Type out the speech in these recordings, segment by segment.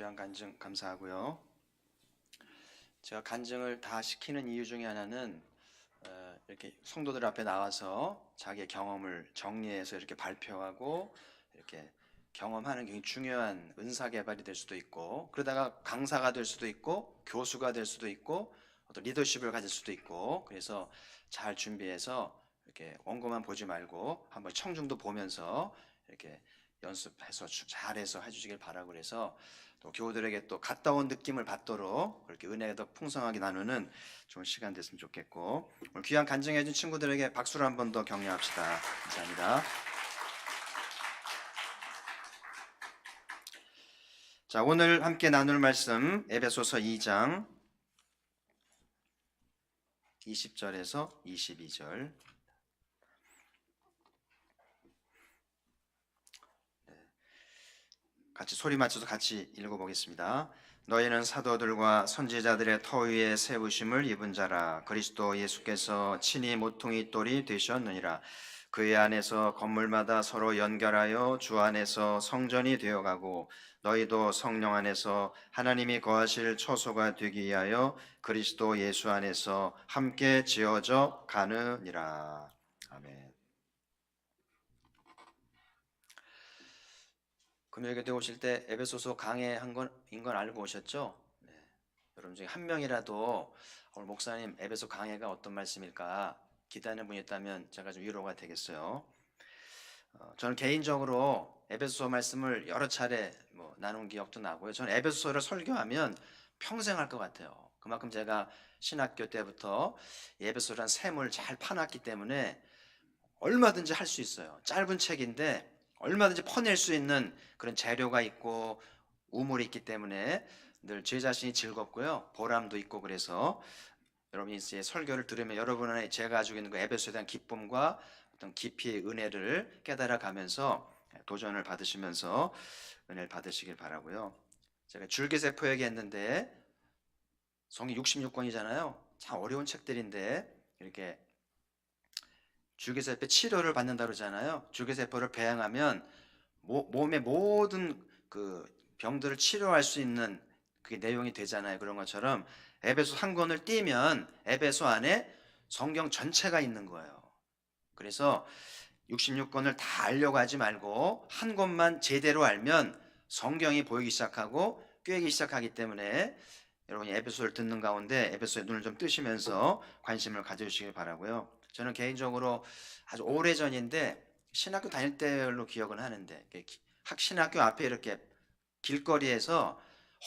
귀한 간증 감사하고요. 제가 간증을 다 시키는 이유 중에 하나는 이렇게 성도들 앞에 나와서 자기의 경험을 정리해서 이렇게 발표하고 이렇게 경험하는 게 중요한 은사 개발이 될 수도 있고, 그러다가 강사가 될 수도 있고 교수가 될 수도 있고 어떤 리더십을 가질 수도 있고, 그래서 잘 준비해서 이렇게 원고만 보지 말고 한번 청중도 보면서 이렇게 연습해서 잘해서 해주시길 바라고, 그래서 또 교우들에게 또 갔다 온 느낌을 받도록 그렇게 은혜가 더 풍성하게 나누는 좋은 시간 됐으면 좋겠고, 오늘 귀한 간증해준 친구들에게 박수를 한 번 더 격려합시다. 감사합니다. 자, 오늘 함께 나눌 말씀 에베소서 2장 20절에서 22절. 같이 소리 맞춰서 같이 읽어보겠습니다. 너희는 사도들과 선지자들의 터 위에 세우심을 입은 자라. 그리스도 예수께서 친히 모퉁이 돌이 되셨느니라. 그의 안에서 건물마다 서로 연결하여 주 안에서 성전이 되어가고, 너희도 성령 안에서 하나님이 거하실 처소가 되기 위하여 그리스도 예수 안에서 함께 지어져 가느니라. 아멘. 금요일에 오실 때 에베소서 강해한 건인 건 알고 오셨죠? 네. 여러분 중에 한 명이라도 오늘 목사님 에베소 강해가 어떤 말씀일까 기대하는 분이 있다면 제가 좀 위로가 되겠어요. 저는 개인적으로 에베소서 말씀을 여러 차례 나눈 기억도 나고요. 저는 에베소서를 설교하면 평생 할 것 같아요. 그만큼 제가 신학교 때부터 에베소서란 샘을 잘 파놨기 때문에 얼마든지 할 수 있어요. 짧은 책인데 얼마든지 퍼낼 수 있는 그런 재료가 있고 우물이 있기 때문에 늘 제 자신이 즐겁고요, 보람도 있고, 그래서 여러분이 이제 설교를 들으면 여러분의 제가 가지고 있는 그 에베소에 대한 기쁨과 어떤 깊이의 은혜를 깨달아 가면서 도전을 받으시면서 은혜를 받으시길 바라고요. 제가 줄기세포 얘기했는데 성경 66권이잖아요. 참 어려운 책들인데 이렇게 줄기세포 치료를 받는다 그러잖아요. 줄기세포를 배양하면 몸의 모든 그 병들을 치료할 수 있는 그게 내용이 되잖아요. 그런 것처럼 에베소 한 권을 띄면 에베소 안에 성경 전체가 있는 거예요. 그래서 66권을 다 알려고 하지 말고 한 권만 제대로 알면 성경이 보이기 시작하고 꿰기 시작하기 때문에 여러분이 에베소를 듣는 가운데 에베소의 눈을 좀 뜨시면서 관심을 가져주시길 바라고요. 저는 개인적으로 아주 오래전인데 신학교 다닐 때로 기억은 하는데, 학신학교 앞에 이렇게 길거리에서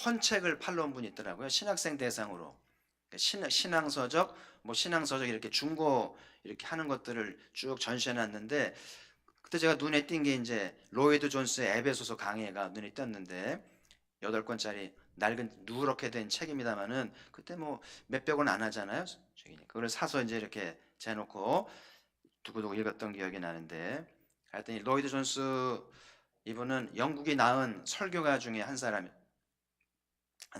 헌책을 팔러 온 분이 있더라고요. 신학생 대상으로 신앙서적, 신앙서적 이렇게 중고 이렇게 하는 것들을 쭉 전시해 놨는데, 그때 제가 눈에 띈 게 이제 로이드 존스의 에베소서 강해가 눈에 띄었는데, 8권짜리 낡은 누렇게 된 책입니다만은 그때 몇백 원 안 하잖아요. 그걸 사서 이제 이렇게 재놓고 두고두고 읽었던 기억이 나는데, 하여튼 로이드 존스 이분은 영국이 낳은 설교가 중에 한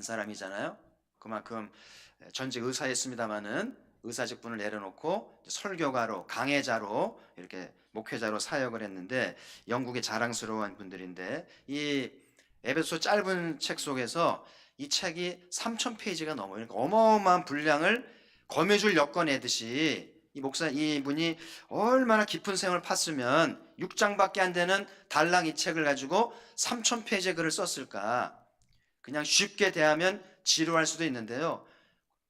사람이잖아요. 그만큼 전직 의사였습니다마는 의사 직분을 내려놓고 설교가로, 강해자로, 이렇게 목회자로 사역을 했는데 영국의 자랑스러운 분들인데, 이 에베소 짧은 책 속에서 이 책이 3,000페이지가 넘어요. 그러니까 어마어마한 분량을 거미줄 엮어내듯이 이분이 얼마나 깊은 생을 팠으면 6장밖에 안 되는 달랑 이 책을 가지고 3,000페이지의 글을 썼을까. 그냥 쉽게 대하면 지루할 수도 있는데요,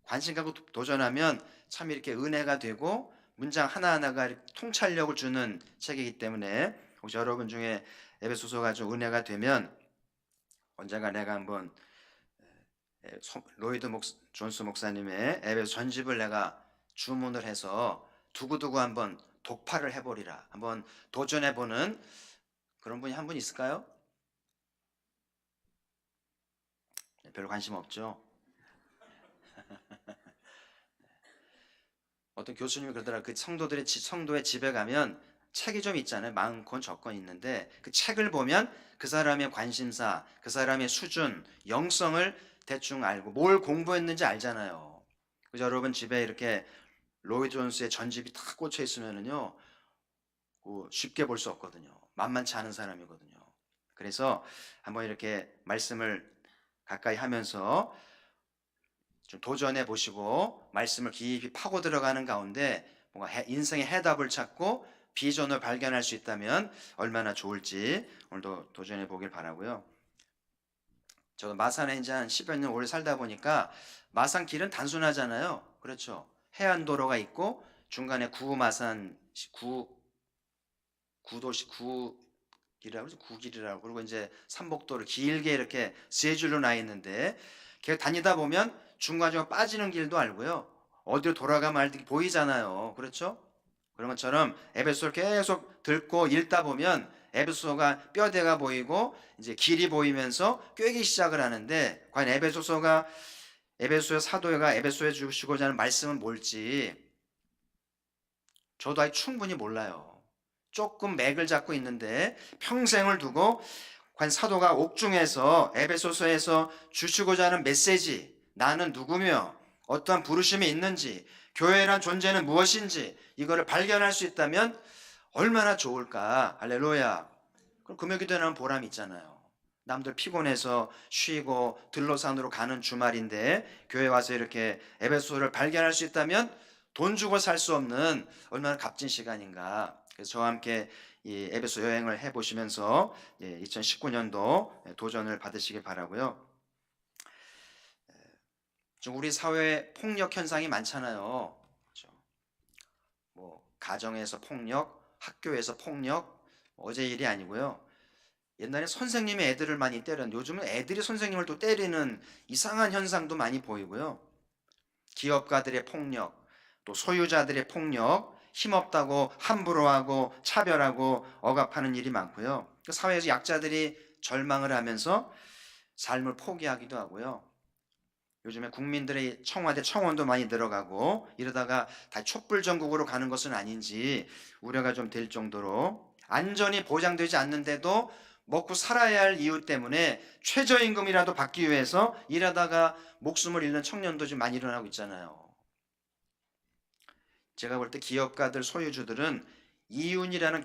관심 갖고 도전하면 참 이렇게 은혜가 되고 문장 하나하나가 통찰력을 주는 책이기 때문에, 혹시 여러분 중에 에베소서가 좀 은혜가 되면 언젠가 내가 한번 로이드 존스 목사님의 에베소 전집을 내가 주문을 해서 두고두고 한번 독파를 해보리라, 한번 도전해보는 그런 분이 한 분 있을까요? 별로 관심 없죠. 어떤 교수님이 그러더라. 그 성도의 집에 가면 책이 좀 있잖아요. 많건 적건 있는데 그 책을 보면 그 사람의 관심사, 그 사람의 수준, 영성을 대충 알고 뭘 공부했는지 알잖아요. 그래서 여러분 집에 이렇게 로이 존스의 전집이 탁 꽂혀 있으면은요, 쉽게 볼 수 없거든요. 만만치 않은 사람이거든요. 그래서 한번 이렇게 말씀을 가까이 하면서 좀 도전해 보시고 말씀을 깊이 파고 들어가는 가운데 뭔가 인생의 해답을 찾고 비전을 발견할 수 있다면 얼마나 좋을지 오늘도 도전해 보길 바라고요. 저도 마산에 이제 한 10여 년 오래 살다 보니까 마산 길은 단순하잖아요. 그렇죠. 해안도로가 있고 중간에 구마산 구도시 구길이라고 그러죠. 구길이라고 그리고 이제 삼복도를 길게 이렇게 세 줄로 나 있는데 계속 다니다 보면 중간중간 빠지는 길도 알고요. 어디로 돌아가면 알 때 보이잖아요. 그렇죠? 그런 것처럼 에베소를 계속 듣고 읽다 보면 에베소가 뼈대가 보이고 이제 길이 보이면서 꿰기 시작을 하는데 과연 에베소의 사도가 에베소에 주시고자 하는 말씀은 뭘지 저도 아직 충분히 몰라요. 조금 맥을 잡고 있는데 평생을 두고 과연 사도가 옥중에서 에베소서에서 주시고자 하는 메시지, 나는 누구며 어떠한 부르심이 있는지, 교회란 존재는 무엇인지 이거를 발견할 수 있다면 얼마나 좋을까. 할렐루야. 그럼 금요기도는 보람이 있잖아요. 남들 피곤해서 쉬고 들로산으로 가는 주말인데 교회 와서 이렇게 에베소를 발견할 수 있다면 돈 주고 살 수 없는 얼마나 값진 시간인가. 그래서 저와 함께 이 에베소 여행을 해보시면서 2019년도 도전을 받으시길 바라고요. 좀 우리 사회에 폭력 현상이 많잖아요. 그렇죠? 뭐 가정에서 폭력, 학교에서 폭력, 어제 일이 아니고요. 옛날에 선생님이 애들을 많이 때렸는데 요즘은 애들이 선생님을 또 때리는 이상한 현상도 많이 보이고요. 기업가들의 폭력, 또 소유자들의 폭력, 힘없다고 함부로 하고 차별하고 억압하는 일이 많고요. 사회에서 약자들이 절망을 하면서 삶을 포기하기도 하고요. 요즘에 국민들의 청와대 청원도 많이 늘어가고 이러다가 다 촛불전국으로 가는 것은 아닌지 우려가 좀 될 정도로 안전이 보장되지 않는데도 먹고 살아야 할 이유 때문에 최저임금이라도 받기 위해서 일하다가 목숨을 잃는 청년도 좀 많이 일어나고 있잖아요. 제가 볼 때 기업가들 소유주들은 이윤이라는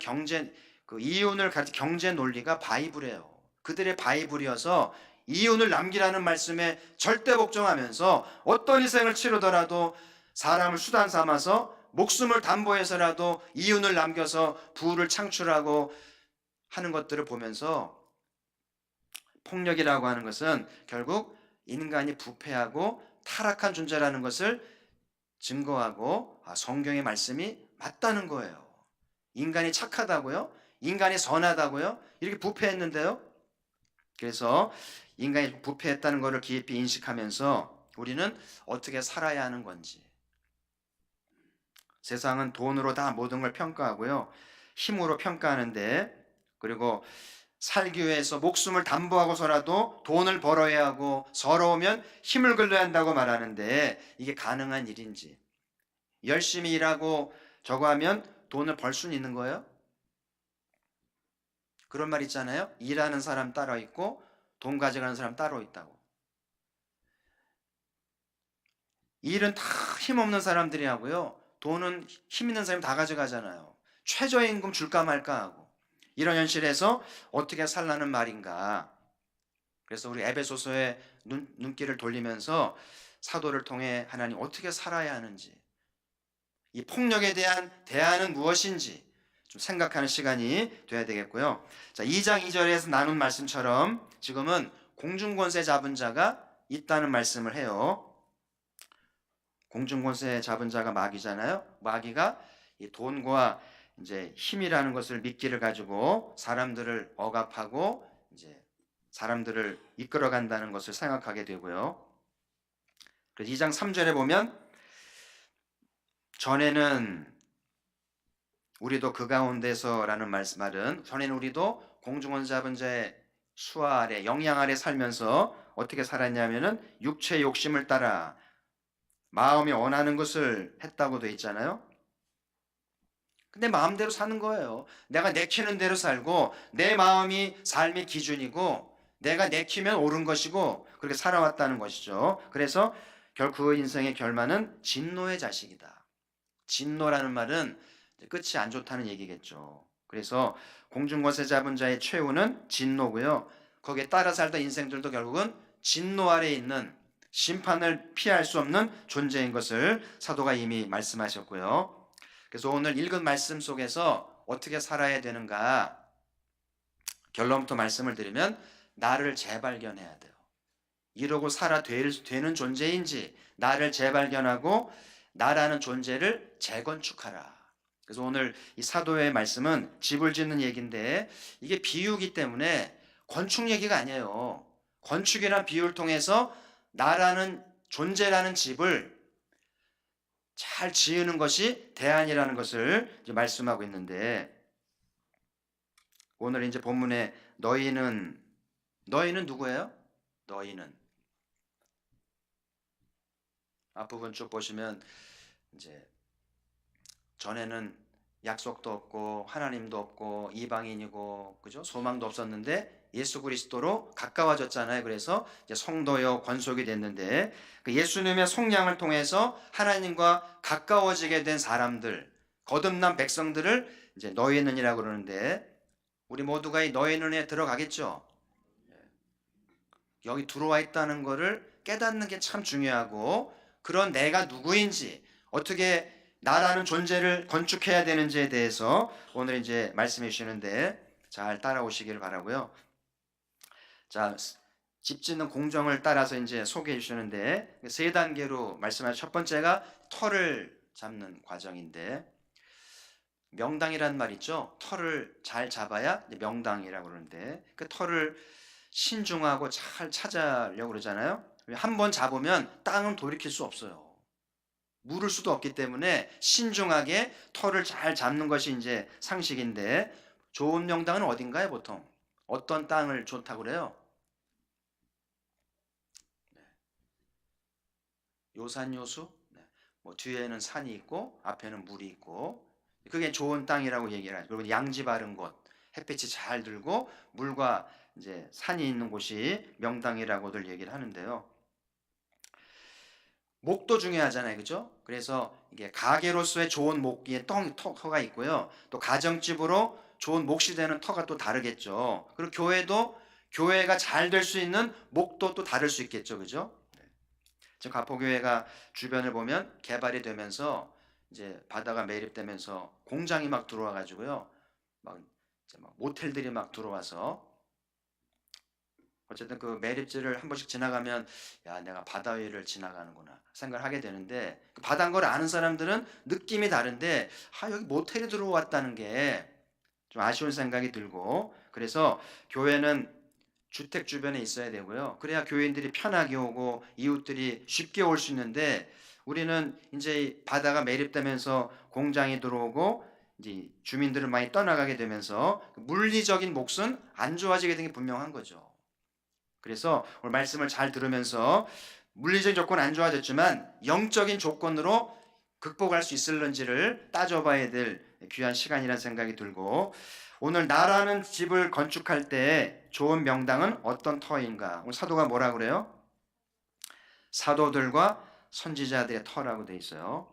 이윤을 가리켜 경제 논리가 바이블이에요. 그들의 바이블이어서 이윤을 남기라는 말씀에 절대 복종하면서 어떤 희생을 치르더라도 사람을 수단 삼아서 목숨을 담보해서라도 이윤을 남겨서 부를 창출하고 하는 것들을 보면서 폭력이라고 하는 것은 결국 인간이 부패하고 타락한 존재라는 것을 증거하고 성경의 말씀이 맞다는 거예요. 인간이 착하다고요? 인간이 선하다고요? 이렇게 부패했는데요. 그래서 인간이 부패했다는 것을 깊이 인식하면서 우리는 어떻게 살아야 하는 건지. 세상은 돈으로 다 모든 걸 평가하고요. 힘으로 평가하는데 그리고 살기 위해서 목숨을 담보하고서라도 돈을 벌어야 하고 서러우면 힘을 길러야 한다고 말하는데 이게 가능한 일인지 열심히 일하고 저거 하면 돈을 벌 수는 있는 거예요? 그런 말 있잖아요. 일하는 사람 따로 있고 돈 가져가는 사람 따로 있다고. 일은 다 힘없는 사람들이 하고요. 돈은 힘 있는 사람이 다 가져가잖아요. 최저임금 줄까 말까 하고. 이런 현실에서 어떻게 살라는 말인가. 그래서 우리 에베소서의 눈길을 돌리면서 사도를 통해 하나님 어떻게 살아야 하는지, 이 폭력에 대한 대안은 무엇인지 좀 생각하는 시간이 돼야 되겠고요. 자, 2장 2절에서 나눈 말씀처럼 지금은 공중권세 잡은 자가 있다는 말씀을 해요. 공중권세 잡은 자가 마귀잖아요. 마귀가 이 돈과 이제 힘이라는 것을 미끼를 가지고 사람들을 억압하고 이제 사람들을 이끌어 간다는 것을 생각하게 되고요. 그래서 2장 3절에 보면 전에는 우리도 그 가운데서라는 말은 전에는 우리도 공중권 잡은 자의 수하 아래 영향 아래 살면서 어떻게 살았냐면은 육체의 욕심을 따라 마음이 원하는 것을 했다고 돼 있잖아요. 근데 마음대로 사는 거예요. 내가 내키는 대로 살고 내 마음이 삶의 기준이고 내가 내키면 옳은 것이고 그렇게 살아왔다는 것이죠. 그래서 결국 그 인생의 결말은 진노의 자식이다. 진노라는 말은 끝이 안 좋다는 얘기겠죠. 그래서 공중권세 잡은 자의 최후는 진노고요. 거기에 따라 살던 인생들도 결국은 진노 아래 있는 심판을 피할 수 없는 존재인 것을 사도가 이미 말씀하셨고요. 그래서 오늘 읽은 말씀 속에서 어떻게 살아야 되는가 결론부터 말씀을 드리면 나를 재발견해야 돼요. 이러고 되는 존재인지 나를 재발견하고 나라는 존재를 재건축하라. 그래서 오늘 이 사도의 말씀은 집을 짓는 얘기인데 이게 비유기 때문에 건축 얘기가 아니에요. 건축이란 비유를 통해서 나라는 존재라는 집을 잘 지으는 것이 대안이라는 것을 이제 말씀하고 있는데 오늘 이제 본문에 너희는 누구예요? 너희는 앞부분 쭉 보시면 이제 전에는 약속도 없고 하나님도 없고 이방인이고 그죠? 소망도 없었는데 예수 그리스도로 가까워졌잖아요. 그래서 이제 성도요 권속이 됐는데 그 예수님의 속량을 통해서 하나님과 가까워지게 된 사람들, 거듭난 백성들을 이제 너희는이라고 그러는데 우리 모두가 이 너희는에 들어가겠죠. 여기 들어와 있다는 것을 깨닫는 게 참 중요하고 그런 내가 누구인지 어떻게 나라는 존재를 건축해야 되는지에 대해서 오늘 이제 말씀해 주시는데 잘 따라오시기를 바라고요. 자, 집 짓는 공정을 따라서 이제 소개해 주시는데 세 단계로 말씀하신 첫 번째가 터를 잡는 과정인데 명당이란 말 있죠. 터를 잘 잡아야 명당이라고 그러는데 그 터를 신중하고 잘 찾아려고 그러잖아요. 한 번 잡으면 땅은 돌이킬 수 없어요. 물을 수도 없기 때문에 신중하게 터를 잘 잡는 것이 이제 상식인데 좋은 명당은 어딘가요, 보통? 어떤 땅을 좋다고 그래요? 요산 요수? 뭐 뒤에는 산이 있고 앞에는 물이 있고 그게 좋은 땅이라고 얘기를 하죠. 그리고 양지 바른 곳, 햇빛이 잘 들고 물과 이제 산이 있는 곳이 명당이라고들 얘기를 하는데요. 목도 중요하잖아요. 그죠? 그래서 이게 가게로서의 좋은 목기에 터가 있고요. 또 가정집으로 좋은 몫이 되는 터가 또 다르겠죠. 그리고 교회가 잘 될 수 있는 목도 또 다를 수 있겠죠. 그죠? 지금 가포교회가 주변을 보면 개발이 되면서 이제 바다가 매립되면서 공장이 막 들어와 가지고요. 막 모텔들이 막 들어와서 어쨌든 그 매립지를 한 번씩 지나가면 야 내가 바다 위를 지나가는구나 생각을 하게 되는데 그 바다인 걸 아는 사람들은 느낌이 다른데 여기 모텔이 들어왔다는 게 좀 아쉬운 생각이 들고 그래서 교회는 주택 주변에 있어야 되고요. 그래야 교인들이 편하게 오고 이웃들이 쉽게 올 수 있는데 우리는 이제 바다가 매립되면서 공장이 들어오고 이제 주민들을 많이 떠나가게 되면서 물리적인 몫은 안 좋아지게 된 게 분명한 거죠. 그래서 오늘 말씀을 잘 들으면서 물리적인 조건 안 좋아졌지만 영적인 조건으로 극복할 수 있을런지를 따져봐야 될 귀한 시간이라는 생각이 들고 오늘 나라는 집을 건축할 때 좋은 명당은 어떤 터인가? 오늘 사도가 뭐라 그래요? 사도들과 선지자들의 터라고 돼 있어요.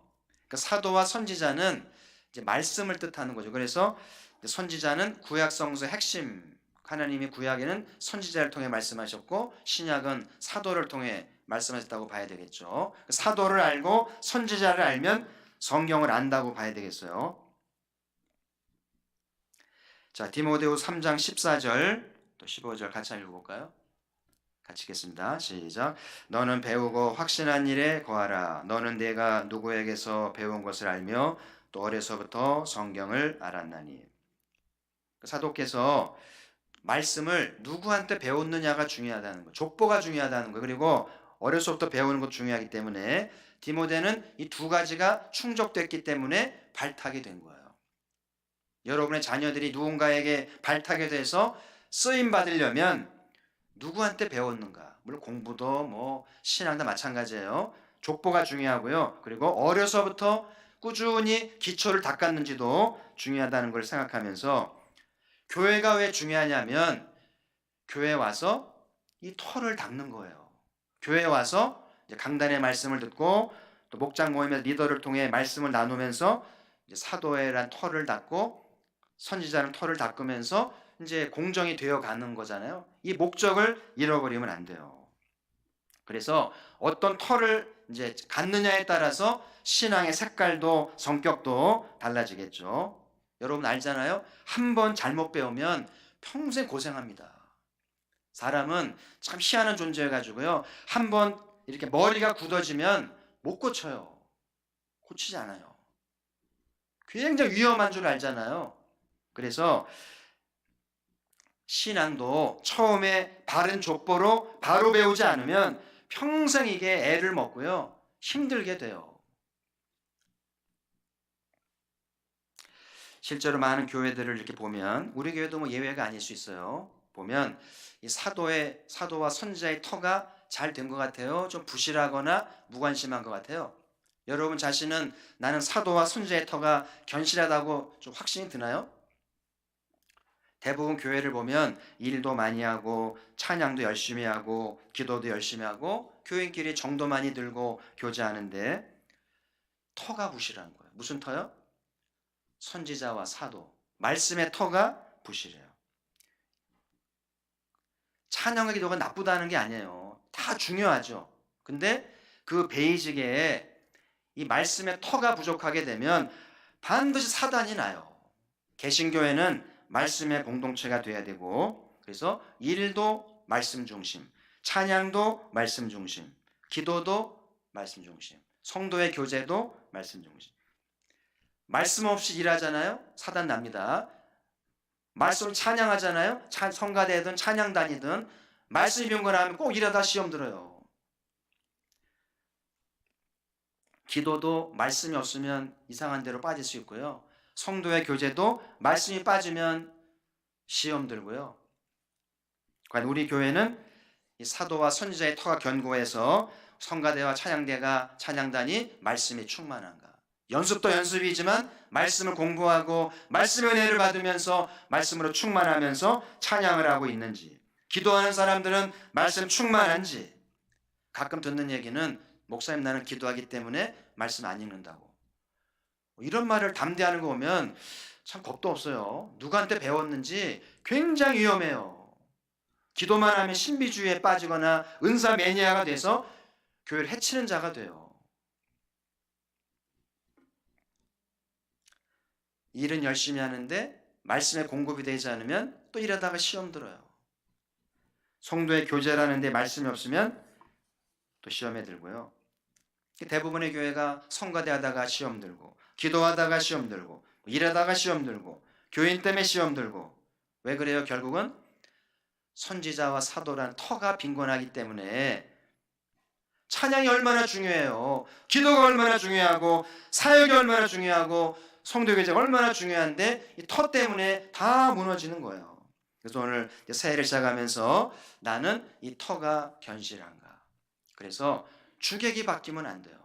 그러니까 사도와 선지자는 이제 말씀을 뜻하는 거죠. 그래서 선지자는 구약 성서의 핵심 하나님이 구약에는 선지자를 통해 말씀하셨고 신약은 사도를 통해 말씀하셨다고 봐야 되겠죠. 사도를 알고 선지자를 알면 성경을 안다고 봐야 되겠어요. 자, 디모데후 3장 14절 또 15절 같이 읽어볼까요? 같이 읽겠습니다. 시작. 너는 배우고 확신한 일에 거하라. 너는 내가 누구에게서 배운 것을 알며 또 어려서부터 성경을 알았나니. 사도께서 말씀을 누구한테 배웠느냐가 중요하다는 거, 족보가 중요하다는 거, 그리고 어려서부터 배우는 것도 중요하기 때문에 디모데는 이 두 가지가 충족됐기 때문에 발탁이 된 거예요. 여러분의 자녀들이 누군가에게 발탁이 돼서 쓰임 받으려면 누구한테 배웠는가? 물론 공부도 뭐 신앙도 마찬가지예요. 족보가 중요하고요. 그리고 어려서부터 꾸준히 기초를 닦았는지도 중요하다는 걸 생각하면서 교회가 왜 중요하냐면 교회 와서 이 터를 닦는 거예요. 교회 와서 이제 강단의 말씀을 듣고 또 목장 모임에서 리더를 통해 말씀을 나누면서 이제 사도회란 터를 닦고 선지자는 터를 닦으면서 이제 공정이 되어 가는 거잖아요. 이 목적을 잃어버리면 안 돼요. 그래서 어떤 터를 이제 갖느냐에 따라서 신앙의 색깔도 성격도 달라지겠죠. 여러분 알잖아요. 한 번 잘못 배우면 평생 고생합니다. 사람은 참 희한한 존재해 가지고요. 한 번 이렇게 머리가 굳어지면 못 고쳐요. 고치지 않아요. 굉장히 위험한 줄 알잖아요. 그래서 신앙도 처음에 바른 족보로 바로 배우지 않으면 평생 이게 애를 먹고요. 힘들게 돼요. 실제로 많은 교회들을 이렇게 보면 우리 교회도 뭐 예외가 아닐 수 있어요. 보면 이 사도와 선지자의 터가 잘 된 것 같아요. 좀 부실하거나 무관심한 것 같아요. 여러분 자신은 나는 사도와 선지자의 터가 견실하다고 좀 확신이 드나요? 대부분 교회를 보면 일도 많이 하고 찬양도 열심히 하고 기도도 열심히 하고 교인끼리 정도 많이 들고 교제하는데 터가 부실한 거예요. 무슨 터요? 선지자와 사도. 말씀의 터가 부실해요. 찬양과 기도가 나쁘다는 게 아니에요. 다 중요하죠. 근데 그 베이직에 이 말씀의 터가 부족하게 되면 반드시 사단이 나요. 개신교회는 말씀의 공동체가 돼야 되고, 그래서 일도 말씀 중심, 찬양도 말씀 중심, 기도도 말씀 중심, 성도의 교제도 말씀 중심. 말씀 없이 일하잖아요? 사단 납니다. 말씀을 찬양하잖아요? 성가대든 찬양단이든 말씀이 병건하면 꼭 일하다 시험 들어요. 기도도 말씀이 없으면 이상한 데로 빠질 수 있고요. 성도의 교제도 말씀이 빠지면 시험 들고요. 과연 우리 교회는 이 사도와 선지자의 터가 견고해서 성가대와 찬양대가 찬양단이 말씀이 충만한가? 연습도 연습이지만 말씀을 공부하고 말씀의 은혜를 받으면서 말씀으로 충만하면서 찬양을 하고 있는지, 기도하는 사람들은 말씀 충만한지. 가끔 듣는 얘기는 목사님 나는 기도하기 때문에 말씀 안 읽는다고. 이런 말을 담대하는 거 보면 참 겁도 없어요. 누구한테 배웠는지 굉장히 위험해요. 기도만 하면 신비주의에 빠지거나 은사 매니아가 돼서 교회를 해치는 자가 돼요. 일은 열심히 하는데 말씀에 공급이 되지 않으면 또 일하다가 시험 들어요. 성도의 교제라는데 말씀이 없으면 또 시험에 들고요. 대부분의 교회가 성가대 하다가 시험 들고, 기도하다가 시험 들고, 일하다가 시험 들고, 교인 때문에 시험 들고. 왜 그래요? 결국은 선지자와 사도란 터가 빈곤하기 때문에. 찬양이 얼마나 중요해요. 기도가 얼마나 중요하고 사역이 얼마나 중요하고 성도교제가 얼마나 중요한데 이 터 때문에 다 무너지는 거예요. 그래서 오늘 새해를 시작하면서 나는 이 터가 견실한가. 그래서 주객이 바뀌면 안 돼요.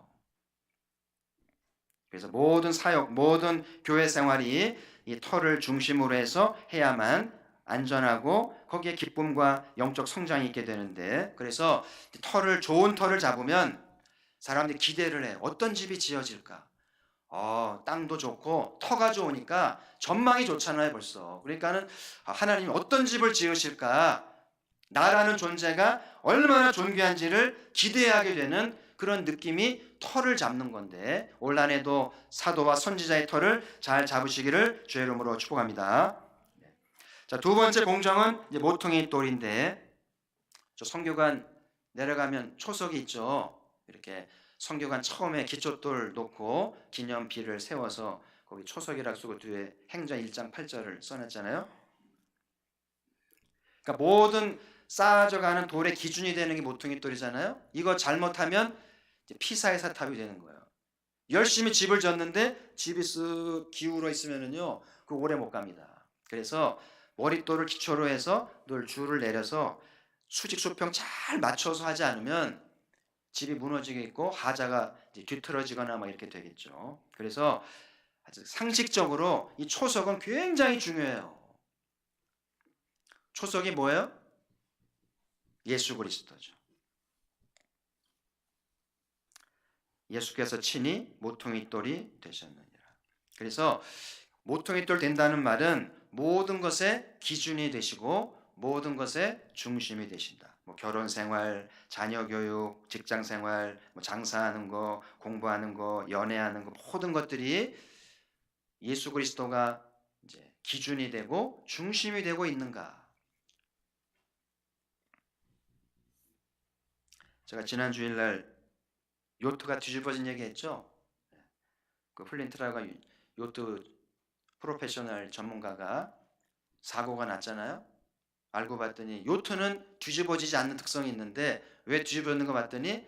그래서 모든 사역, 모든 교회 생활이 이 터를 중심으로 해서 해야만 안전하고 거기에 기쁨과 영적 성장이 있게 되는데, 그래서 좋은 터를 잡으면 사람들이 기대를 해요. 어떤 집이 지어질까? 땅도 좋고 터가 좋으니까 전망이 좋잖아요 벌써. 그러니까는 하나님이 어떤 집을 지으실까? 나라는 존재가 얼마나 존귀한지를 기대하게 되는 그런 느낌이 터를 잡는 건데, 올 한해도 사도와 선지자의 터를 잘 잡으시기를 주의 이름으로 축복합니다. 자, 두 번째 공정은 이제 모퉁이 돌인데, 저 성교관 내려가면 초석이 있죠. 이렇게 성교관 처음에 기초돌 놓고 기념비를 세워서 거기 초석이라고 쓰고 뒤에 행전 1장 8절을 써놨잖아요. 그러니까 모든 쌓아져가는 돌의 기준이 되는 게 모퉁이 돌이잖아요. 이거 잘못하면 피사의 사탑이 되는 거예요. 열심히 집을 졌는데 집이 쓱 기울어 있으면은요, 그 오래 못 갑니다. 그래서 머릿돌을 기초로 해서 늘 줄을 내려서 수직 수평 잘 맞춰서 하지 않으면 집이 무너지겠고 하자가 뒤틀어지거나 막 이렇게 되겠죠. 그래서 아주 상식적으로 이 초석은 굉장히 중요해요. 초석이 뭐예요? 예수 그리스도죠. 예수께서 친히 모퉁이돌이 되셨느니라. 그래서 모퉁이돌 된다는 말은 모든 것의 기준이 되시고 모든 것의 중심이 되신다. 뭐 결혼 생활, 자녀 교육, 직장 생활, 뭐 장사하는 거, 공부하는 거, 연애하는 거 모든 것들이 예수 그리스도가 이제 기준이 되고 중심이 되고 있는가? 제가 지난 주일날 요트가 뒤집어진 얘기했죠. 그 플린트라가 요트 프로페셔널 전문가가 사고가 났잖아요. 알고 봤더니 요트는 뒤집어지지 않는 특성이 있는데 왜 뒤집어지는 거 봤더니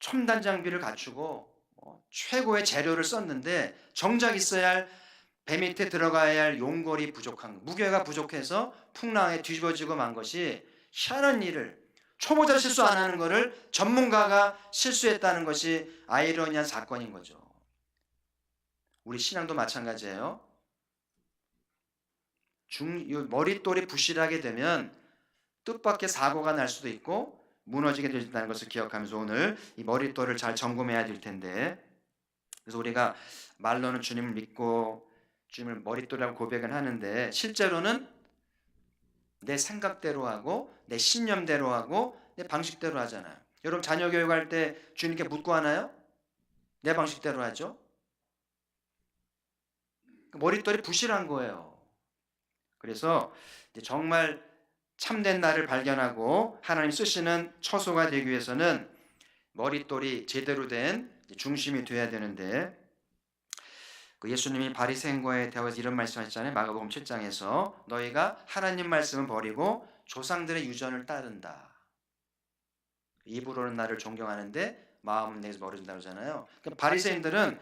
첨단 장비를 갖추고 최고의 재료를 썼는데 정작 있어야 할 배 밑에 들어가야 할 용골이 부족한, 무게가 부족해서 풍랑에 뒤집어지고 만 것이, 희한한 일을, 초보자 실수 안 하는 거를 전문가가 실수했다는 것이 아이러니한 사건인 거죠. 우리 신앙도 마찬가지예요. 머릿돌이 부실하게 되면 뜻밖의 사고가 날 수도 있고 무너지게 된다는 것을 기억하면서 오늘 이 머릿돌을 잘 점검해야 될 텐데, 그래서 우리가 말로는 주님을 믿고 주님을 머릿돌이라고 고백은 하는데 실제로는 내 생각대로 하고 내 신념대로 하고 내 방식대로 하잖아요. 여러분 자녀 교육할 때 주님께 묻고 하나요? 내 방식대로 하죠. 머릿돌이 부실한 거예요. 그래서 정말 참된 나를 발견하고 하나님 쓰시는 처소가 되기 위해서는 머릿돌이 제대로 된 중심이 돼야 되는데, 예수님이 바리새인과의 대화에서 이런 말씀하셨잖아요. 마가복음 7장에서 너희가 하나님 말씀을 버리고 조상들의 유전을 따른다. 입으로는 나를 존경하는데 마음은 내게서 멀어진다고 하잖아요. 그러니까 바리새인들은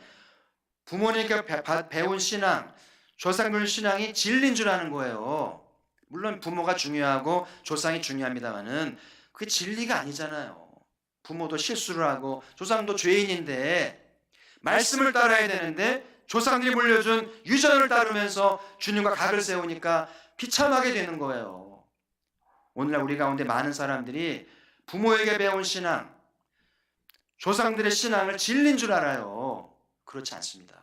부모님께 배운 신앙, 조상들 신앙이 진리인 줄 아는 거예요. 물론 부모가 중요하고 조상이 중요합니다만은 그게 진리가 아니잖아요. 부모도 실수를 하고 조상도 죄인인데 말씀을 따라야 되는데 조상들이 물려준 유전을 따르면서 주님과 각을 세우니까 비참하게 되는 거예요. 오늘날 우리 가운데 많은 사람들이 부모에게 배운 신앙, 조상들의 신앙을 진리인 줄 알아요. 그렇지 않습니다.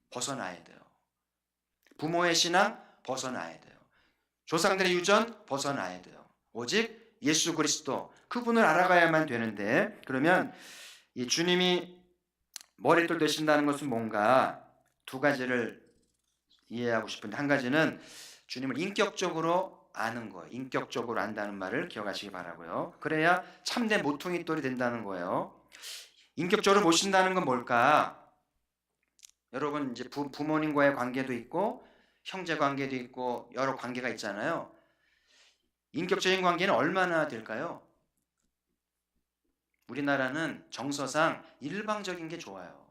벗어나야 돼요. 부모의 신앙 벗어나야 돼요. 조상들의 유전 벗어나야 돼요. 오직 예수 그리스도, 그분을 알아가야만 되는데, 그러면 이 주님이 머릿돌 되신다는 것은 뭔가 두 가지를 이해하고 싶은데, 한 가지는 주님을 인격적으로 아는 거예요. 인격적으로 안다는 말을 기억하시기 바라고요. 그래야 참된 모퉁이돌이 된다는 거예요. 인격적으로 모신다는 건 뭘까? 여러분 이제 부모님과의 관계도 있고 형제 관계도 있고 여러 관계가 있잖아요. 인격적인 관계는 얼마나 될까요? 우리나라는 정서상 일방적인 게 좋아요.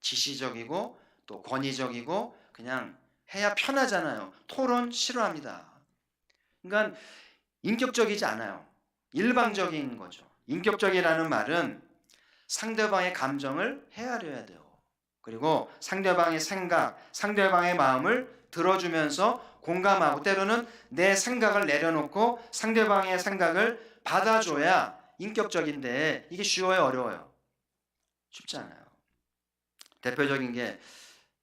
지시적이고 또 권위적이고 그냥 해야 편하잖아요. 토론 싫어합니다. 그러니까 인격적이지 않아요. 일방적인 거죠. 인격적이라는 말은 상대방의 감정을 헤아려야 돼요. 그리고 상대방의 생각, 상대방의 마음을 들어주면서 공감하고, 때로는 내 생각을 내려놓고 상대방의 생각을 받아줘야 인격적인데, 이게 쉬워요, 어려워요? 쉽지 않아요. 대표적인 게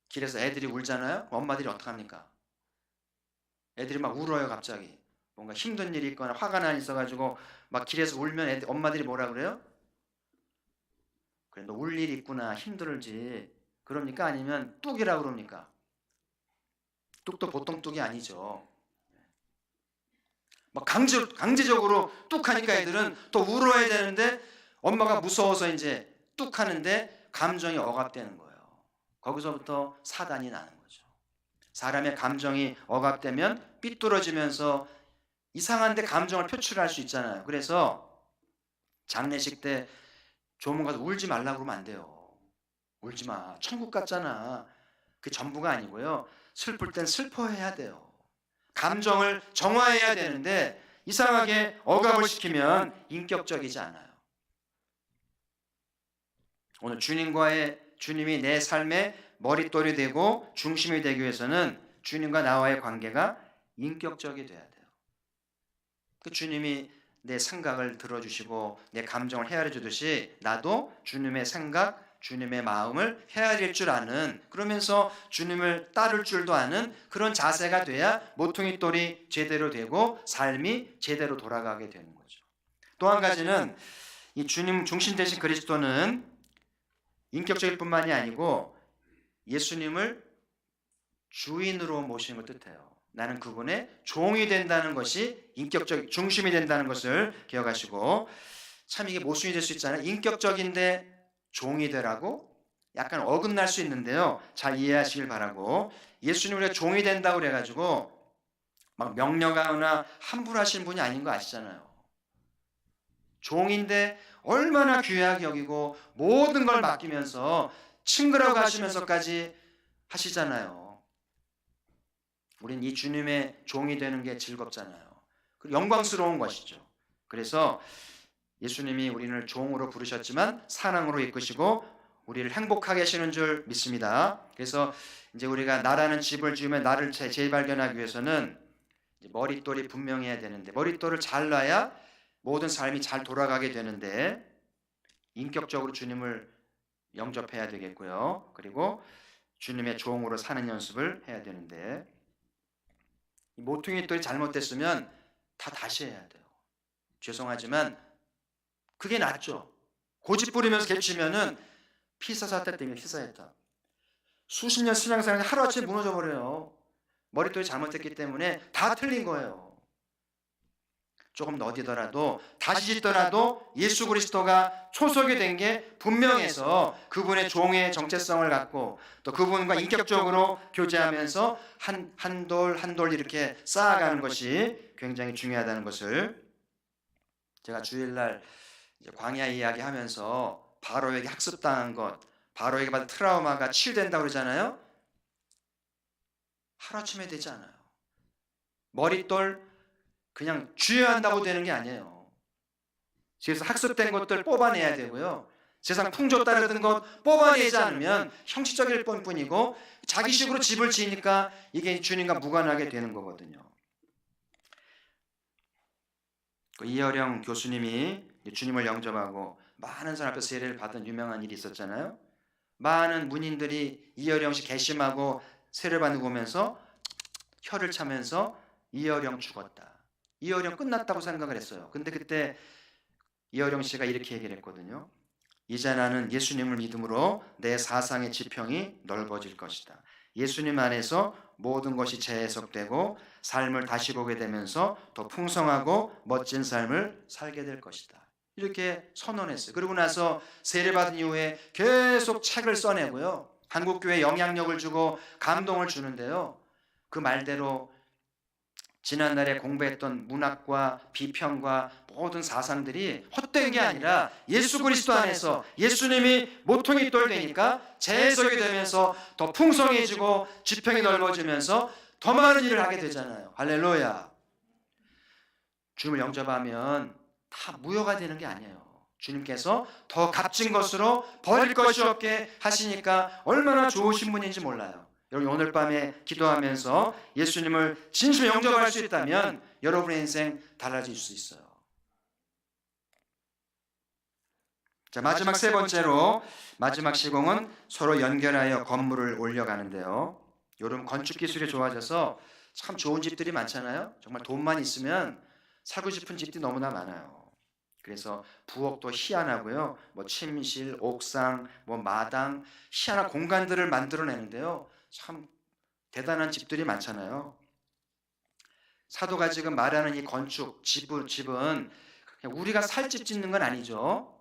길에서 애들이 울잖아요. 엄마들이 어떡합니까? 애들이 막 울어요. 갑자기 뭔가 힘든 일이 있거나 화가 나 있어가지고 막 길에서 울면 엄마들이 뭐라 그래요? 그래, 너 울 일이 있구나, 힘들지, 그럽니까? 아니면 뚝이라고 그럽니까? 뚝도 보통 뚝이 아니죠. 막 강제적으로 뚝하니까 애들은 또 울어야 되는데 엄마가 무서워서 이제 뚝하는데 감정이 억압되는 거예요. 거기서부터 사단이 나는 거죠. 사람의 감정이 억압되면 삐뚤어지면서 이상한데 감정을 표출할 수 있잖아요. 그래서 장례식 때 조문 가서 울지 말라고 그러면 안 돼요. 울지 마. 천국 같잖아. 그게 전부가 아니고요. 슬플 땐 슬퍼해야 돼요. 감정을 정화해야 되는데 이상하게 억압을 시키면 인격적이지 않아요. 오늘 주님이 내 삶의 머릿돌이 되고 중심이 되기 위해서는 주님과 나와의 관계가 인격적이 돼야 돼요. 그 주님이 내 생각을 들어주시고 내 감정을 헤아려 주듯이 나도 주님의 생각, 주님의 마음을 헤아릴 줄 아는, 그러면서 주님을 따를 줄도 아는 그런 자세가 돼야 모퉁이 돌이 제대로 되고 삶이 제대로 돌아가게 되는 거죠. 또 한 가지는 이 주님 중심 되신 그리스도는 인격적일 뿐만이 아니고 예수님을 주인으로 모시는 걸 뜻해요. 나는 그분의 종이 된다는 것이 인격적 중심이 된다는 것을 기억하시고, 참 이게 모순이 될 수 있잖아요. 인격적인데 종이 되라고 약간 어긋날 수 있는데요. 잘 이해하시길 바라고, 예수님 우리가 종이 된다고 그래가지고 막 명령하거나 함부로 하시는 분이 아닌 거 아시잖아요. 종인데 얼마나 귀하게 여기고 모든 걸 맡기면서 친구라고 하시면서까지 하시잖아요. 우린 이 주님의 종이 되는 게 즐겁잖아요. 영광스러운 것이죠. 그래서 예수님이 우리를 종으로 부르셨지만 사랑으로 이끄시고 우리를 행복하게 하시는 줄 믿습니다. 그래서 이제 우리가 나라는 집을 지으면 나를 재발견하기 위해서는 머릿돌이 분명해야 되는데, 머릿돌을 잘 놔야 모든 삶이 잘 돌아가게 되는데, 인격적으로 주님을 영접해야 되겠고요. 그리고 주님의 종으로 사는 연습을 해야 되는데, 모퉁이 돌이 잘못됐으면 다 다시 해야 돼요. 죄송하지만 그게 낫죠. 고집 부리면서 개치면은 피사사태 때문에 피사했다. 수십 년 신앙생활이 하루아침에 무너져 버려요. 머릿돌이 잘못됐기 때문에 다 틀린 거예요. 조금 더디더라도 다시 짓더라도 예수 그리스도가 초석이 된 게 분명해서 그분의 종의 정체성을 갖고 또 그분과 인격적으로 교제하면서 한 돌 한 돌 이렇게 쌓아가는 것이 굉장히 중요하다는 것을, 제가 주일날 이제 광야 이야기하면서 바로에게 학습당한 것, 바로에게 받은 트라우마가 치유된다고 그러잖아요. 하루아침에 되지 않아요. 머릿돌 그냥 쥐어한다고 되는 게 아니에요. 그래서 학습된 것들 뽑아내야 되고요. 세상 풍조 따르던 것 뽑아내지 않으면 형식적일 뿐이고 자기식으로 집을 지으니까 이게 주님과 무관하게 되는 거거든요. 이어령 교수님이 주님을 영접하고 많은 사람 앞에서 세례를 받은 유명한 일이 있었잖아요. 많은 문인들이 이어령 씨 개심하고 세례를 받는 거 보면서 혀를 차면서 이어령 죽었다, 이어령 끝났다고 생각을 했어요. 근데 그때 이어령 씨가 이렇게 얘기를 했거든요. 이제 나는 예수님을 믿음으로 내 사상의 지평이 넓어질 것이다. 예수님 안에서 모든 것이 재해석되고 삶을 다시 보게 되면서 더 풍성하고 멋진 삶을 살게 될 것이다. 이렇게 선언했어요. 그러고 나서 세례받은 이후에 계속 책을 써내고요. 한국교회에 영향력을 주고 감동을 주는데요. 그 말대로 지난날에 공부했던 문학과 비평과 모든 사상들이 헛된 게 아니라 예수 그리스도 안에서 예수님이 모퉁이 돌 되니까 재해석이 되면서 더 풍성해지고 지평이 넓어지면서 더 많은 일을 하게 되잖아요. 할렐루야. 주님을 영접하면 다 무효가 되는 게 아니에요. 주님께서 더 값진 것으로 버릴 것이 없게 하시니까 얼마나 좋으신 분인지 몰라요. 여러분 오늘 밤에 기도하면서 예수님을 진심으로 영접할 수 있다면 여러분의 인생 달라질 수 있어요. 자, 마지막 세 번째로, 마지막 시공은 서로 연결하여 건물을 올려가는데요. 요즘 건축 기술이 좋아져서 참 좋은 집들이 많잖아요. 정말 돈만 있으면 살고 싶은 집들이 너무나 많아요. 그래서 부엌도 희한하고요. 뭐 침실, 옥상, 뭐 마당, 희한한 공간들을 만들어내는데요. 참 대단한 집들이 많잖아요. 사도가 지금 말하는 이 건축, 집은 그냥 우리가 살 집 짓는 건 아니죠.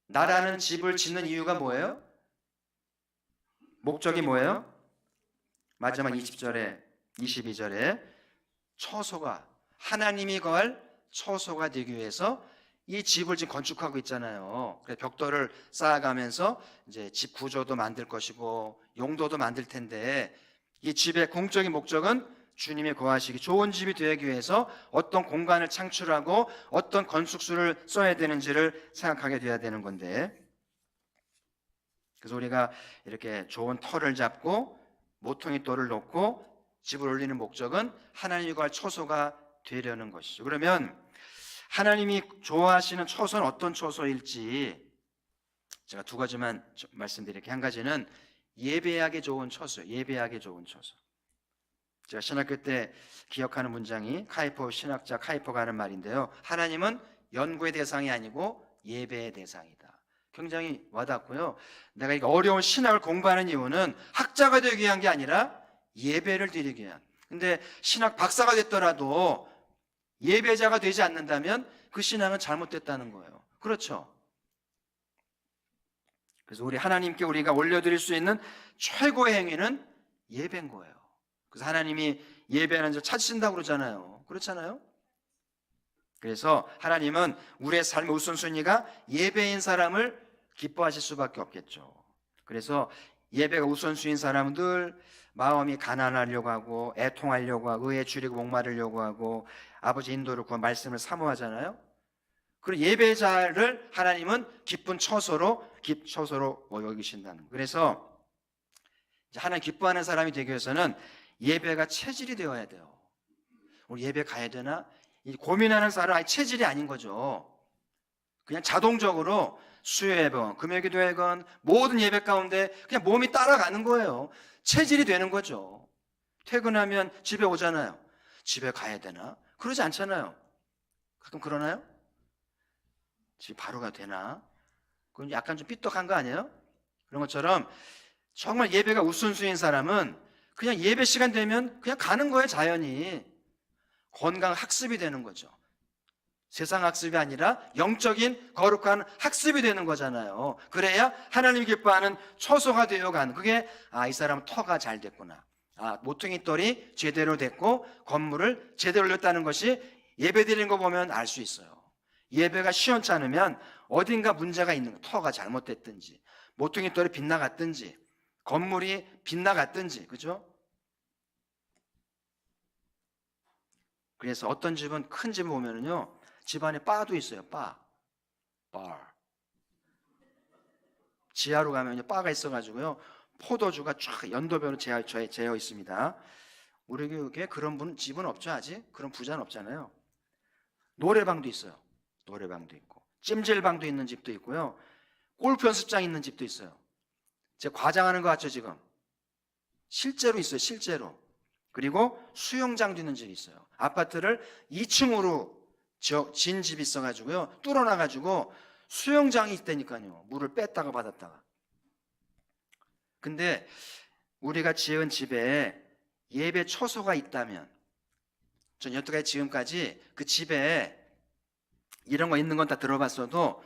나라는 집을 짓는 이유가 뭐예요? 목적이 뭐예요? 마지막 20절에 22절에 처소가, 하나님이 거할 처소가 되기 위해서 이 집을 지금 건축하고 있잖아요. 그래서 벽돌을 쌓아가면서 이제 집 구조도 만들 것이고 용도도 만들 텐데, 이 집의 공적인 목적은 주님이 거하시기 좋은 집이 되기 위해서 어떤 공간을 창출하고 어떤 건축수를 써야 되는지를 생각하게 돼야 되는 건데, 그래서 우리가 이렇게 좋은 터를 잡고 모퉁이 돌을 놓고 집을 올리는 목적은 하나님이 거할 처소가 되려는 것이죠. 그러면 하나님이 좋아하시는 처소는 어떤 처소일지 제가 두 가지만 말씀드릴게요. 한 가지는 예배하기 좋은 처소, 예배하기 좋은 처소. 제가 신학교 때 기억하는 문장이 신학자 카이퍼가 하는 말인데요. 하나님은 연구의 대상이 아니고 예배의 대상이다. 굉장히 와닿고요. 내가 이 어려운 신학을 공부하는 이유는 학자가 되기 위한 게 아니라 예배를 드리기 위한. 근데 신학 박사가 됐더라도 예배자가 되지 않는다면 그 신앙은 잘못됐다는 거예요. 그렇죠? 그래서 우리 하나님께 우리가 올려드릴 수 있는 최고의 행위는 예배인 거예요. 그래서 하나님이 예배하는 자 찾으신다고 그러잖아요. 그렇잖아요? 그래서 하나님은 우리의 삶의 우선순위가 예배인 사람을 기뻐하실 수밖에 없겠죠. 그래서 예배가 우선순위인 사람들, 마음이 가난하려고 하고 애통하려고 하고 의에 줄이고 목마르려고 하고 아버지 인도를 구한 말씀을 사모하잖아요. 그리고 예배자를 하나님은 기쁜 처소로 여기신다는 거예요. 그래서 하나님 기뻐하는 사람이 되기 위해서는 예배가 체질이 되어야 돼요. 우리 예배 가야 되나? 고민하는 사람은 체질이 아닌 거죠. 그냥 자동적으로 수요예배건 금요기도회건 모든 예배 가운데 그냥 몸이 따라가는 거예요. 체질이 되는 거죠. 퇴근하면 집에 오잖아요. 집에 가야 되나? 그러지 않잖아요. 가끔 그러나요? 집에 바로 가도 되나? 그건 약간 좀 삐딱한 거 아니에요? 그런 것처럼 정말 예배가 우선순위인 사람은 그냥 예배 시간 되면 그냥 가는 거예요. 자연히. 건강 학습이 되는 거죠. 세상 학습이 아니라 영적인 거룩한 학습이 되는 거잖아요. 그래야 하나님이 기뻐하는 처소가 되어가는, 그게 이 사람은 터가 잘 됐구나, 모퉁이 돌이 제대로 됐고 건물을 제대로 올렸다는 것이 예배 드리는 거 보면 알 수 있어요. 예배가 시원치 않으면 어딘가 문제가 있는 거, 터가 잘못됐든지 모퉁이 돌이 빗나갔든지 건물이 빗나갔든지, 그죠? 그래서 어떤 집은, 큰 집을 보면은요, 집안에 바도 있어요. 바. 지하로 가면요, 바가 있어가지고요, 포도주가 쫙 연도별로 재어 있습니다. 우리 교육에 그런 집은 없죠, 아직? 그런 부자는 없잖아요. 노래방도 있어요. 노래방도 있고, 찜질방도 있는 집도 있고요, 골프 연습장 있는 집도 있어요. 제가 과장하는 것 같죠, 지금? 실제로 있어요, 실제로. 그리고 수영장도 있는 집이 있어요. 아파트를 2층으로 진 집이 있어가지고요, 뚫어놔가지고 수영장이 있다니까요. 물을 뺐다가 받았다가. 근데 우리가 지은 집에 예배 처소가 있다면, 전 여태까지 지금까지 그 집에 이런 거 있는 건 다 들어봤어도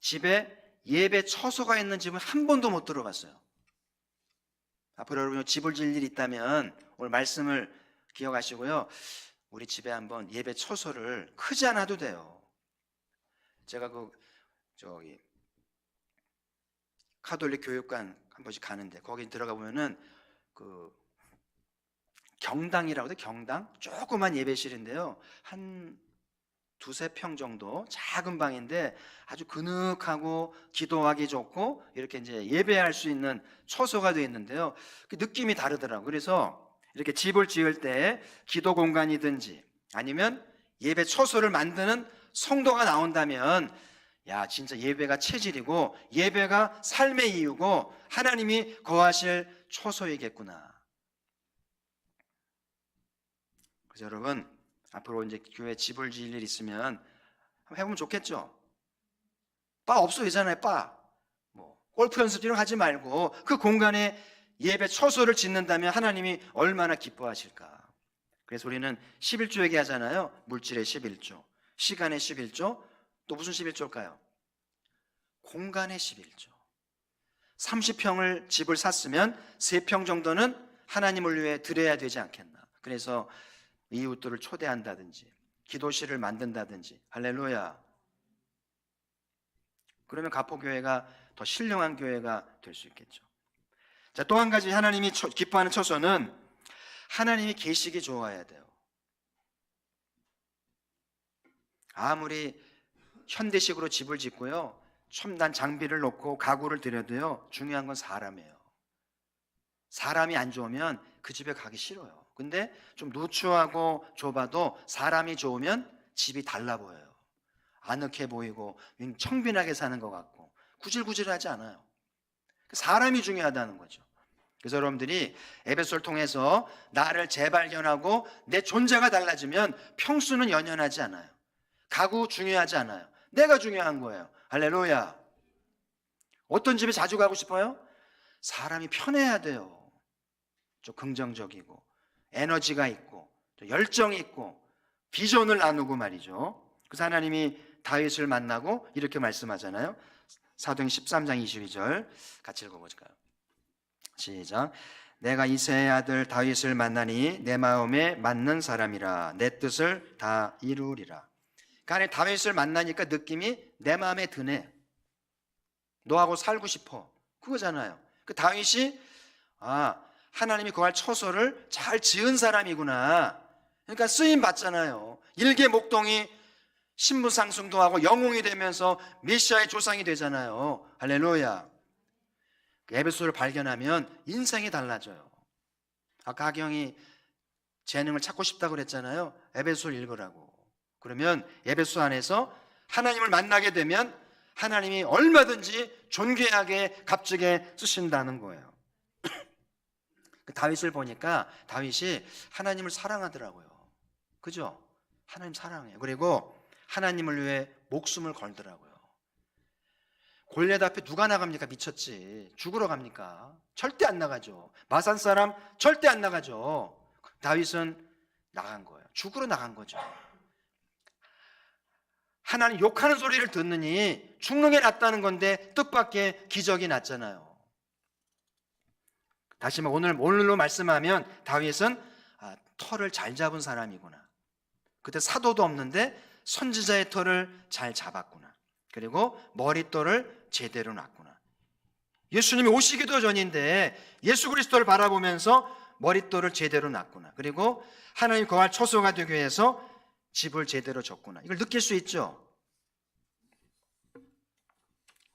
집에 예배 처소가 있는 집은 한 번도 못 들어봤어요. 앞으로 여러분 집을 지을 일이 있다면 오늘 말씀을 기억하시고요, 우리 집에 한번 예배 처소를, 크지 않아도 돼요. 제가 카톨릭 교육관 한 번씩 가는데 거기 들어가 보면은 경당이라고 해요. 경당? 조그만 예배실인데요, 한 두세 평 정도 작은 방인데 아주 그늑하고 기도하기 좋고 이렇게 이제 예배할 수 있는 처소가 되어 있는데요, 그 느낌이 다르더라고요. 그래서 이렇게 집을 지을 때 기도 공간이든지 아니면 예배 처소를 만드는 성도가 나온다면, 야, 진짜 예배가 체질이고 예배가 삶의 이유고 하나님이 거하실 처소이겠구나. 그래서 여러분, 앞으로 이제 교회 집을 지을 일 있으면 한번 해보면 좋겠죠. 바 없어 되잖아요. 바. 골프 연습장 하지 말고 그 공간에 예배 처소를 짓는다면 하나님이 얼마나 기뻐하실까. 그래서 우리는 11조 얘기하잖아요. 물질의 11조, 시간의 11조, 또 무슨 11조일까요? 공간의 11조. 30평을 집을 샀으면 3평 정도는 하나님을 위해 드려야 되지 않겠나. 그래서 이웃들을 초대한다든지 기도실을 만든다든지. 할렐루야. 그러면 가포교회가 더 신령한 교회가 될 수 있겠죠. 자, 또 한 가지 하나님이 기뻐하는 처소는 하나님이 계시기 좋아해야 돼요. 아무리 현대식으로 집을 짓고요, 첨단 장비를 놓고 가구를 들여도요, 중요한 건 사람이에요. 사람이 안 좋으면 그 집에 가기 싫어요. 근데 좀 누추하고 좁아도 사람이 좋으면 집이 달라 보여요. 아늑해 보이고 청빈하게 사는 것 같고. 구질구질하지 않아요. 사람이 중요하다는 거죠. 그래서 여러분들이 에베소를 통해서 나를 재발견하고 내 존재가 달라지면 평수는 연연하지 않아요. 가구 중요하지 않아요. 내가 중요한 거예요. 할렐루야. 어떤 집에 자주 가고 싶어요? 사람이 편해야 돼요. 좀 긍정적이고 에너지가 있고 열정이 있고 비전을 나누고 말이죠. 그래서 하나님이 다윗을 만나고 이렇게 말씀하잖아요. 사도행 13장 22절 같이 읽어볼까요? 시작. 내가 이새의 아들 다윗을 만나니 내 마음에 맞는 사람이라 내 뜻을 다 이루리라. 그러니까 다윗을 만나니까 느낌이 내 마음에 드네. 너하고 살고 싶어. 그거잖아요. 그 다윗이 하나님이 거할 처소를 잘 지은 사람이구나. 그러니까 쓰임 받잖아요. 일개 목동이 신분상승도 하고 영웅이 되면서 메시아의 조상이 되잖아요. 할렐루야. 에베소를 발견하면 인생이 달라져요. 아까 하경이 재능을 찾고 싶다고 그랬잖아요. 에베소를 읽으라고. 그러면 에베소 안에서 하나님을 만나게 되면 하나님이 얼마든지 존귀하게 값지게 쓰신다는 거예요. 다윗을 보니까 다윗이 하나님을 사랑하더라고요. 그죠? 하나님 사랑해요. 그리고 하나님을 위해 목숨을 걸더라고요. 골리앗 앞에 누가 나갑니까? 미쳤지. 죽으러 갑니까? 절대 안 나가죠. 마산 사람 절대 안 나가죠. 다윗은 나간 거예요. 죽으러 나간 거죠. 하나님 욕하는 소리를 듣느니 죽는 게 낫다는 건데 뜻밖의 기적이 났잖아요. 다시 오늘로 말씀하면 다윗은 털을 잘 잡은 사람이구나. 그때 사도도 없는데 선지자의 털을 잘 잡았구나. 그리고 머릿돌을 제대로 놨구나. 예수님이 오시기도 전인데 예수 그리스도를 바라보면서 머릿돌을 제대로 놨구나. 그리고 하나님 거할 처소가 되기 위해서 집을 제대로 졌구나. 이걸 느낄 수 있죠.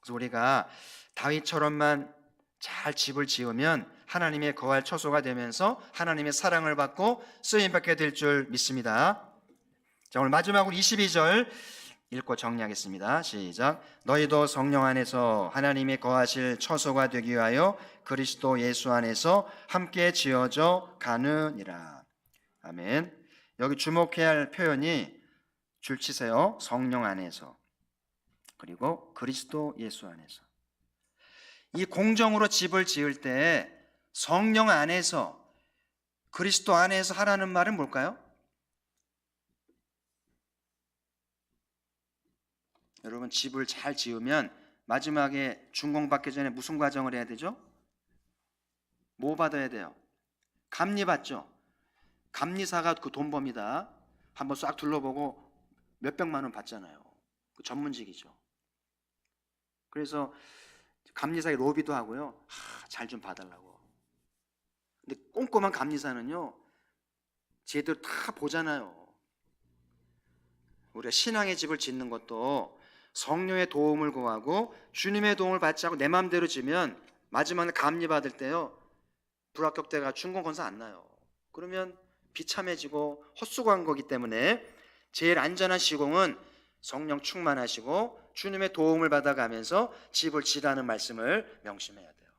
그래서 우리가 다윗처럼만 잘 집을 지으면 하나님의 거할 처소가 되면서 하나님의 사랑을 받고 쓰임받게 될 줄 믿습니다. 자, 오늘 마지막으로 22절 읽고 정리하겠습니다. 시작. 너희도 성령 안에서 하나님의 거하실 처소가 되기 위하여 그리스도 예수 안에서 함께 지어져 가느니라. 아멘. 여기 주목해야 할 표현이 줄치세요. 성령 안에서 그리고 그리스도 예수 안에서. 이 공정으로 집을 지을 때 성령 안에서 그리스도 안에서 하라는 말은 뭘까요? 여러분 집을 잘 지으면 마지막에 준공받기 전에 무슨 과정을 해야 되죠? 뭐 받아야 돼요? 감리 받죠. 감리사가 그 돈범이다 한번 싹 둘러보고 몇백만 원 받잖아요. 그 전문직이죠. 그래서 감리사의 로비도 하고요. 잘 좀 봐달라고. 근데 꼼꼼한 감리사는요 제대로 다 보잖아요. 우리가 신앙의 집을 짓는 것도 성령의 도움을 구하고 주님의 도움을 받지 않고 내 마음대로 지면 마지막에 감리 받을 때요 불합격대가 준공 건사 안 나요. 그러면 비참해지고 헛수고한 거기 때문에 제일 안전한 시공은 성령 충만하시고 주님의 도움을 받아가면서 집을 지라는 말씀을 명심해야 돼요.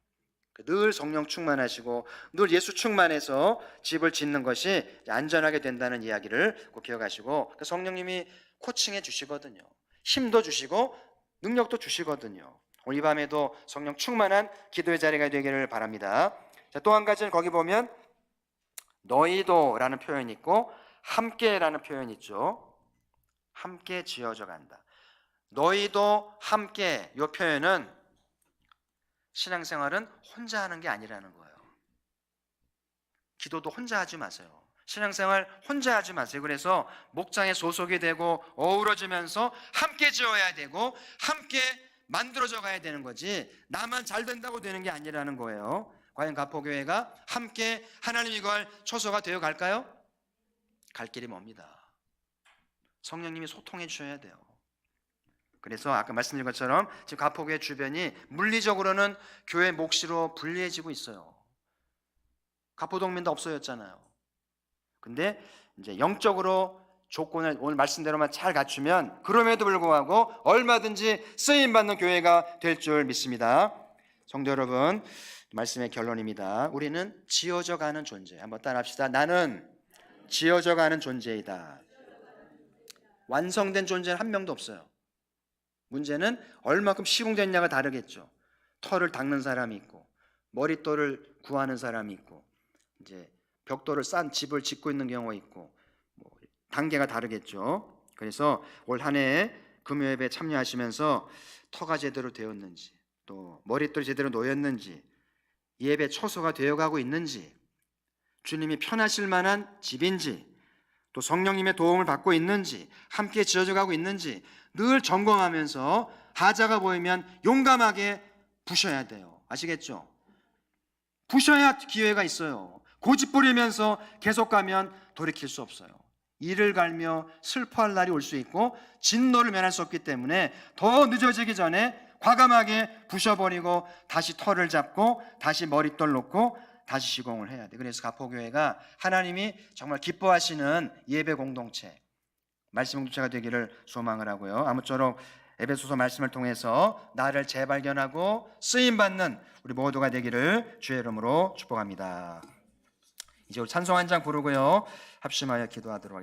늘 성령 충만하시고 늘 예수 충만해서 집을 짓는 것이 안전하게 된다는 이야기를 꼭 기억하시고 성령님이 코칭해 주시거든요. 힘도 주시고 능력도 주시거든요. 오늘 이 밤에도 성령 충만한 기도의 자리가 되기를 바랍니다. 자, 또 한 가지는 거기 보면 너희도 라는 표현이 있고 함께 라는 표현이 있죠. 함께 지어져 간다. 너희도 함께, 이 표현은 신앙생활은 혼자 하는 게 아니라는 거예요. 기도도 혼자 하지 마세요. 신앙생활 혼자 하지 마세요. 그래서 목장에 소속이 되고 어우러지면서 함께 지어야 되고 함께 만들어져 가야 되는 거지 나만 잘 된다고 되는 게 아니라는 거예요. 과연 가포교회가 함께 하나님이 거할 처소가 되어 갈까요? 갈 길이 멉니다. 성령님이 소통해 주셔야 돼요. 그래서 아까 말씀드린 것처럼 지금 가포교회 주변이 물리적으로는 교회 몫으로 분리해지고 있어요. 가포동면도 없어졌잖아요. 근데 이제 영적으로 조건을 오늘 말씀대로만 잘 갖추면 그럼에도 불구하고 얼마든지 쓰임받는 교회가 될 줄 믿습니다. 성도 여러분, 말씀의 결론입니다. 우리는 지어져 가는 존재. 한번 따라합시다. 나는 지어져 가는 존재이다. 완성된 존재는 한 명도 없어요. 문제는 얼마큼 시공됐냐가 다르겠죠. 털을 닦는 사람이 있고 머릿돌을 구하는 사람이 있고 이제 벽돌을 싼 집을 짓고 있는 경우가 있고 뭐 단계가 다르겠죠. 그래서 올 한 해 금요예배에 참여하시면서 터가 제대로 되었는지 또 머릿돌이 제대로 놓였는지 예배 초소가 되어가고 있는지 주님이 편하실 만한 집인지 또 성령님의 도움을 받고 있는지 함께 지어져 가고 있는지 늘 점검하면서 하자가 보이면 용감하게 부셔야 돼요. 아시겠죠? 부셔야 기회가 있어요. 고집 부리면서 계속 가면 돌이킬 수 없어요. 이를 갈며 슬퍼할 날이 올 수 있고 진노를 면할 수 없기 때문에 더 늦어지기 전에 과감하게 부셔버리고 다시 털을 잡고 다시 머릿돌 놓고 다시 시공을 해야 돼. 그래서 가포교회가 하나님이 정말 기뻐하시는 예배 공동체, 말씀 공동체가 되기를 소망을 하고요. 아무쪼록 에베소서 말씀을 통해서 나를 재발견하고 쓰임받는 우리 모두가 되기를 주의 이름으로 축복합니다. 이제 우리 찬송 한 장 부르고요. 합심하여 기도하도록 하겠습니다.